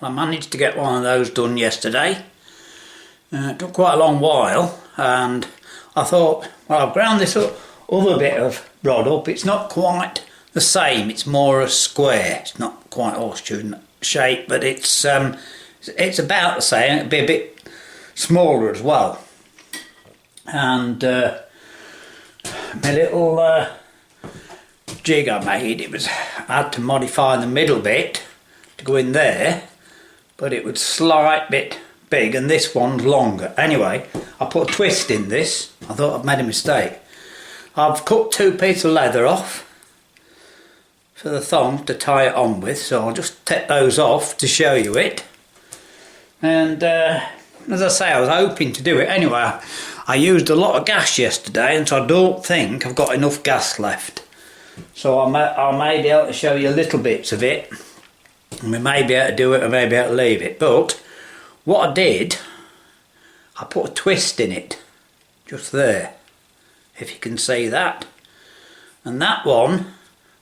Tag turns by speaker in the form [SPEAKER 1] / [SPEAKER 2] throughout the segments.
[SPEAKER 1] I managed to get one of those done yesterday. It took quite a long while, and I thought, well, I've ground this other bit of rod up. It's not quite the same, it's more a square. It's not quite horseshoe shape, but it's about the same. It'll be a bit smaller as well. And my little jig I made, I had to modify the middle bit to go in there, but it was slight bit big, and this one's longer. Anyway, I put a twist in this. I thought I'd made a mistake. I've cut 2 pieces of leather off for the thong to tie it on with, so I'll just take those off to show you it. And as I say, I was hoping to do it. Anyway, I used a lot of gas yesterday, and so I don't think I've got enough gas left. So I may be able to show you little bits of it, and we may be able to do it, or may be able to leave it. But what I did, I put a twist in it, just there, if you can see that. And that one,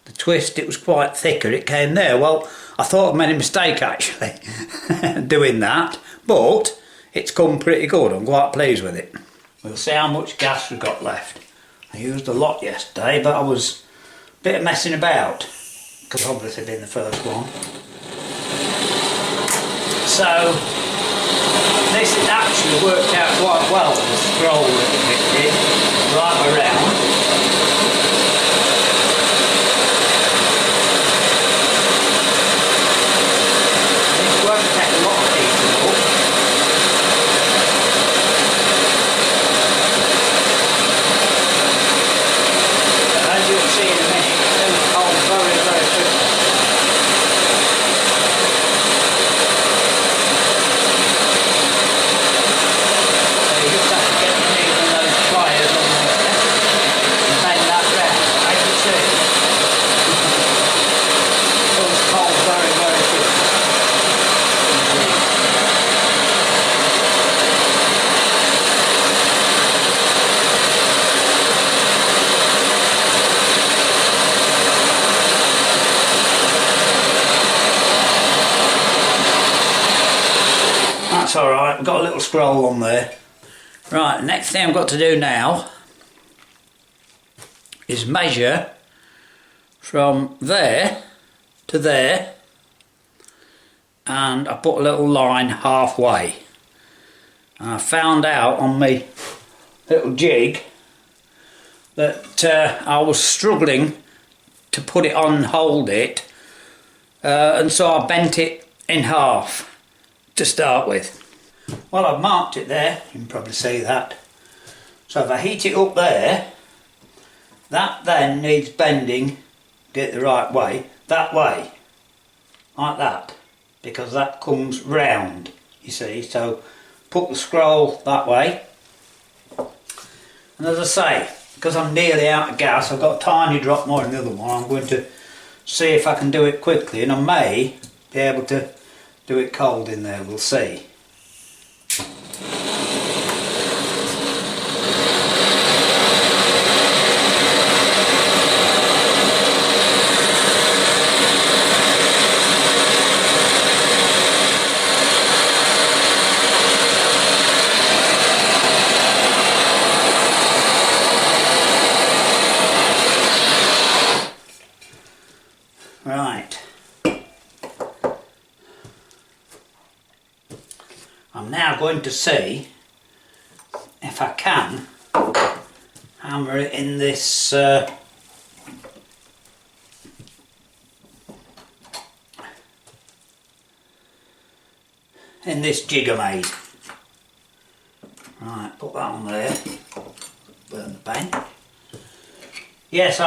[SPEAKER 1] the twist, it was quite thicker, it came there. Well, I thought I made a mistake actually, doing that, but it's come pretty good. I'm quite pleased with it. We'll see how much gas we've got left. I used a lot yesterday, but I was a bit of messing about, because obviously being the first one. So this has actually worked out quite well. The scroll a little bit did, right around. This won't take a lot of heating up. But as you'll see in a minute, it goes cold very, very quickly. That's alright, we've got a little scroll on there. Right, the next thing I've got to do now is measure from there to there, and I put a little line halfway. And I found out on my little jig that I was struggling to put it on and hold it, and so I bent it in half to start with. Well, I've marked it there, you can probably see that. So if I heat it up there, that then needs bending, get it the right way, like that, because that comes round, you see. So put the scroll that way, and as I say, because I'm nearly out of gas, I've got a tiny drop more in the other one. I'm going to see if I can do it quickly, and I may be able to do it cold in there, we'll see. Right, I'm now going to see if I can hammer it in this jig I made. Right, put that on there, burn the pen. Yes,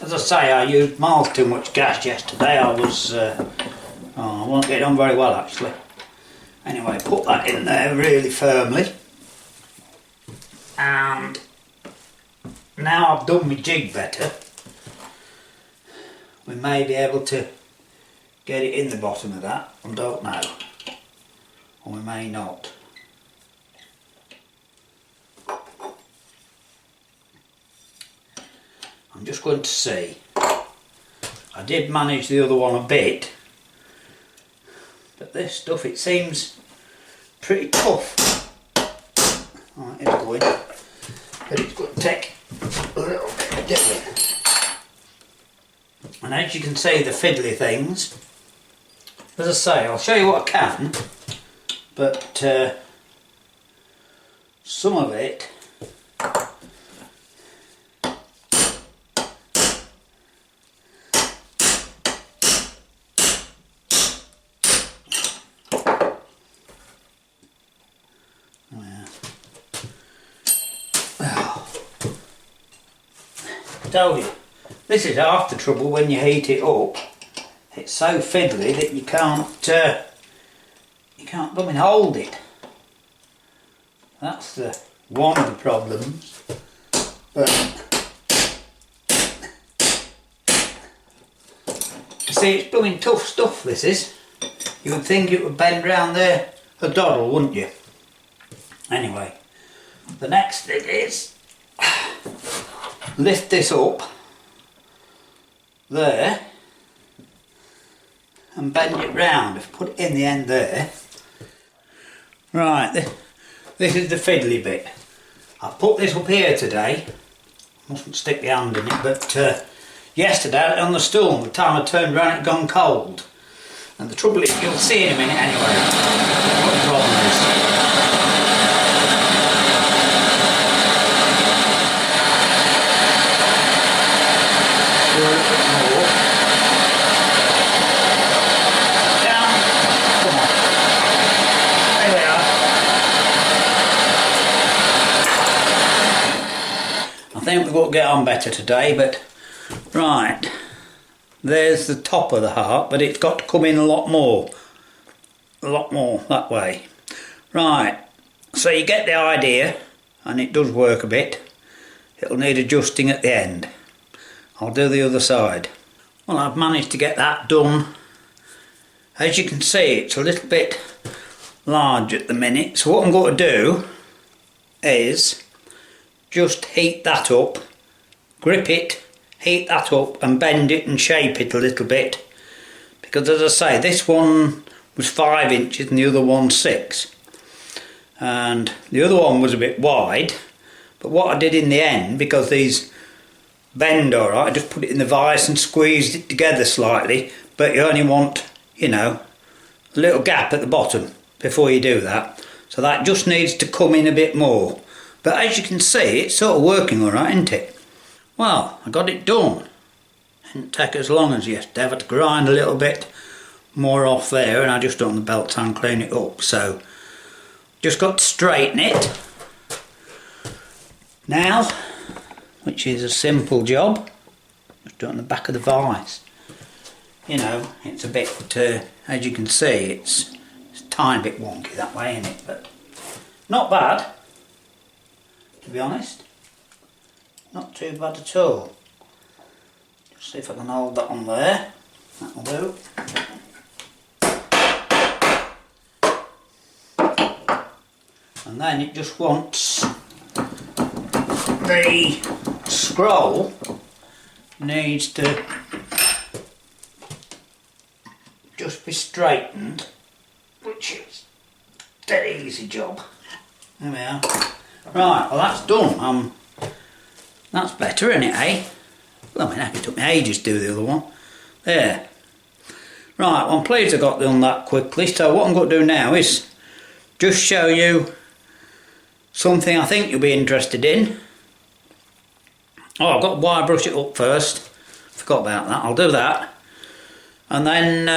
[SPEAKER 1] as I say, I used miles too much gas yesterday. I wasn't getting on very well actually. Anyway, put that in there really firmly, and now I've done my jig better, we may be able to get it in the bottom of that, I don't know, or we may not. I'm just going to see. I did manage the other one a bit, But this stuff, it seems pretty tough. Right, it's going. But it's going to take a little bit of doing. And as you can see, the fiddly things, as I say, I'll show you what I can, but some of it told you, this is half the trouble when you heat it up. It's so fiddly that you can't blooming hold it. That's one of the problems. But you see, it's blooming tough stuff, this is. You would think it would bend round there a doddle, wouldn't you? Anyway, the next thing is lift this up there and bend it round. Put it in the end there. Right, this is the fiddly bit. I put this up here today. Mustn't stick the hand in it, but yesterday I had it on the stool. By the time I turned round, it had gone cold. And the trouble is, you'll see in a minute anyway what the problem is. A little bit more. Down. Come on. There we are. I think we've got to get on better today, but right. There's the top of the heart, but it's got to come in a lot more that way. Right. So you get the idea, and it does work a bit. It'll need adjusting at the end. I'll do the other side. Well, I've managed to get that done. As you can see, it's a little bit large at the minute. So what I'm going to do is just heat that up, grip it, heat that up and bend it and shape it a little bit. Because as I say, this one was 5 inches and the other one's 6. And the other one was a bit wide. But what I did in the end, because these bend alright, I just put it in the vise and squeezed it together slightly, but you only want, you know, a little gap at the bottom before you do that. So that just needs to come in a bit more. But as you can see, it's sort of working alright, isn't it? Well, I got it done. Didn't take as long as yesterday. I had to grind a little bit more off there, and I just done the belt and clean it up. So just got to straighten it now, which is a simple job. Just do it on the back of the vise. You know, it's a bit, as you can see, it's a tiny bit wonky that way, isn't it? But not bad, to be honest. Not too bad at all. Just see if I can hold that on there. That'll do. And then it just wants the scroll needs to just be straightened, which is a dead easy job. There we are. Right, well that's done. That's better, isn't it, eh? Well, I mean, it took me ages to do the other one. There. Right, well I'm pleased I got done that quickly. So what I'm going to do now is just show you something I think you'll be interested in. Oh, I've got to wire brush it up first. Forgot about that. I'll do that. And then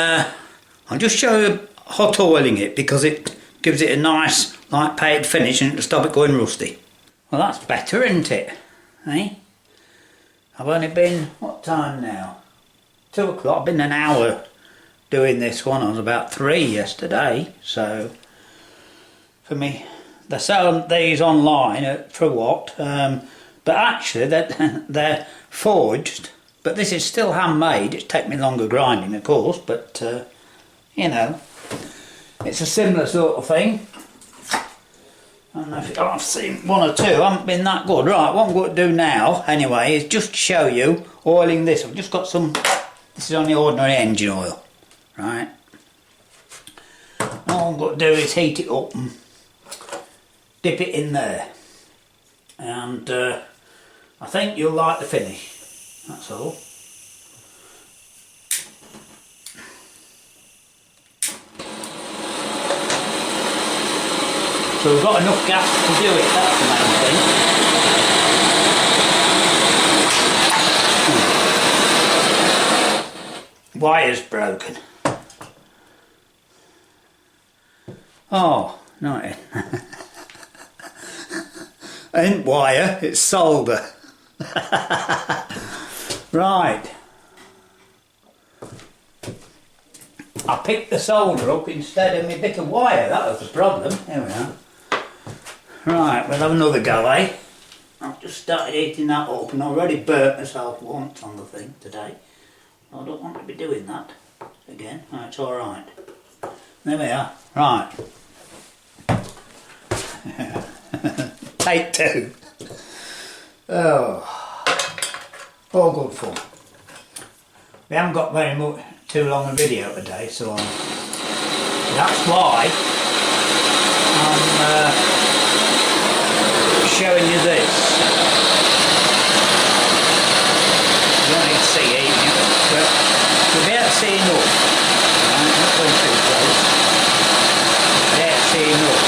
[SPEAKER 1] I'll just show you hot oiling it, because it gives it a nice light painted finish and it'll stop it going rusty. Well, that's better, isn't it? Eh? I've only been, what time now? 2 o'clock. I've been an hour doing this one. I was about 3 yesterday. So, for me, they're selling these online for what? But actually, they're forged. But this is still handmade. It's taken me longer grinding, of course. But, you know, it's a similar sort of thing. I don't know if I've seen one or two. I haven't been that good. Right, what I'm going to do now, anyway, is just show you oiling this. I've just got some... This is only ordinary engine oil. Right. all I've got to do is heat it up and dip it in there, and I think you'll like the finish, that's all. So we've got enough gas to do it, that's the main thing. Wire's broken. Oh, not it. Ain't wire, it's solder. Right. I picked the solder up instead of my bit of wire, that was the problem. There we are. Right, we'll have another go, eh? I've just started heating that up and I already burnt myself once on the thing today. I don't want to be doing that again. Oh, it's alright. There we are. Right. Take two. Oh. All good fun. We haven't got very much too long a video today, so that's why I'm showing you this. You don't need to see it, but you'll be able to see enough. I'm not going too close. You'll be able to see enough.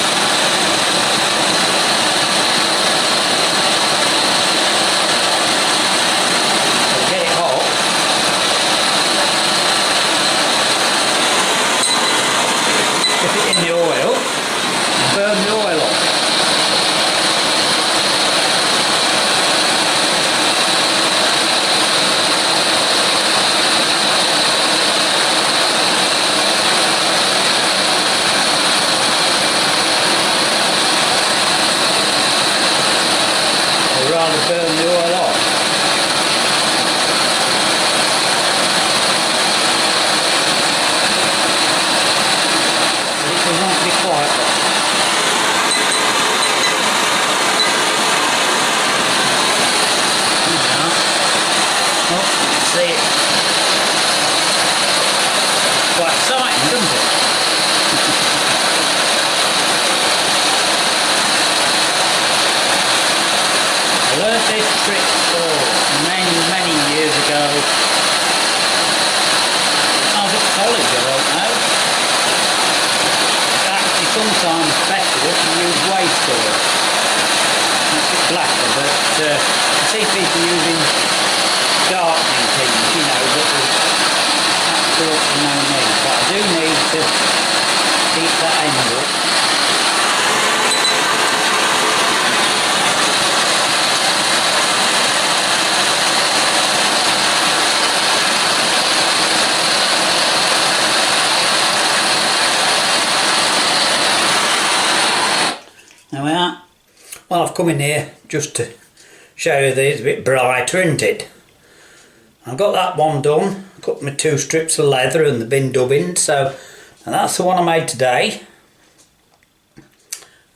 [SPEAKER 1] So get it hot. Dip it in the oil and burn the oil off. Burn the oil off. It will not be quite hot. Oh, see it. Quite exciting, doesn't it? I learned this trick many years ago. I was at college, I don't know. It's actually sometimes better to use waste oil. Makes it blacker, but I see people using darkening things, you know, but there's absolutely no need. But I do need to keep that end up. There we are. Well, I've come in here just to show you these a bit brighter, isn't it? I've got that one done. Cut my 2 strips of leather and the bin dubbing. So, and that's the one I made today.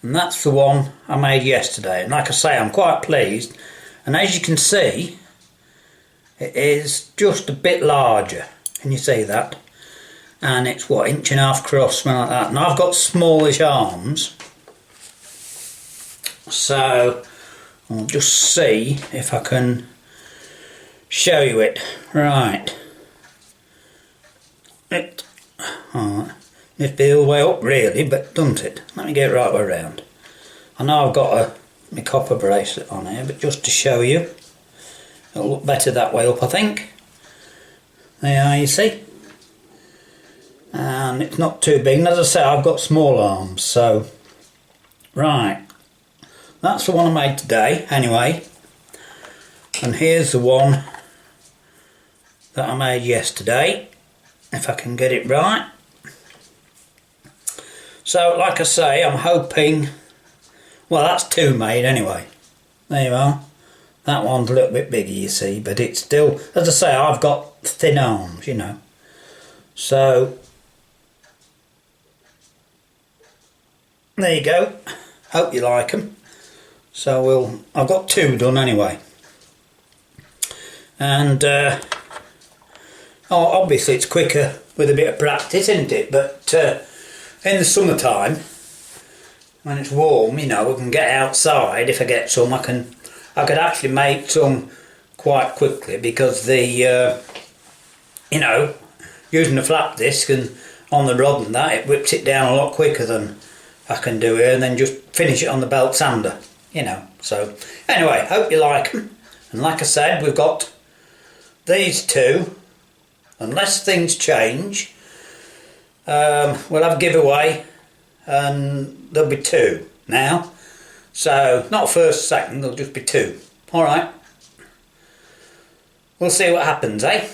[SPEAKER 1] And that's the one I made yesterday. And like I say, I'm quite pleased. And as you can see, it is just a bit larger. Can you see that? And it's what, 1.5 inches across, something like that. And I've got smallish arms. So I'll just see if I can show you it. Right. It must be all the way up really, but doesn't it? Let me get it right way around. I know I've got my copper bracelet on here, but just to show you, it'll look better that way up, I think. There you see. And it's not too big, and as I say, I've got small arms, so right. That's the one I made today, anyway. And here's the one that I made yesterday, if I can get it right. So, like I say, I'm hoping... Well, that's 2 made anyway. There you are. That one's a little bit bigger, you see, but it's still... As I say, I've got thin arms, you know. So... There you go. Hope you like them. So I've got 2 done anyway. And obviously it's quicker with a bit of practice, isn't it? But in the summertime, when it's warm, you know, I can get outside. If I get some, I could actually make some quite quickly, because the you know, using the flap disc and on the rod and that, it whips it down a lot quicker than I can do here, and then just finish it on the belt sander, you know. So anyway, hope you like them. And like I said, we've got these two. Unless things change, we'll have a giveaway, and there'll be two now. So not first, second, there'll just be two. Alright. We'll see what happens, eh?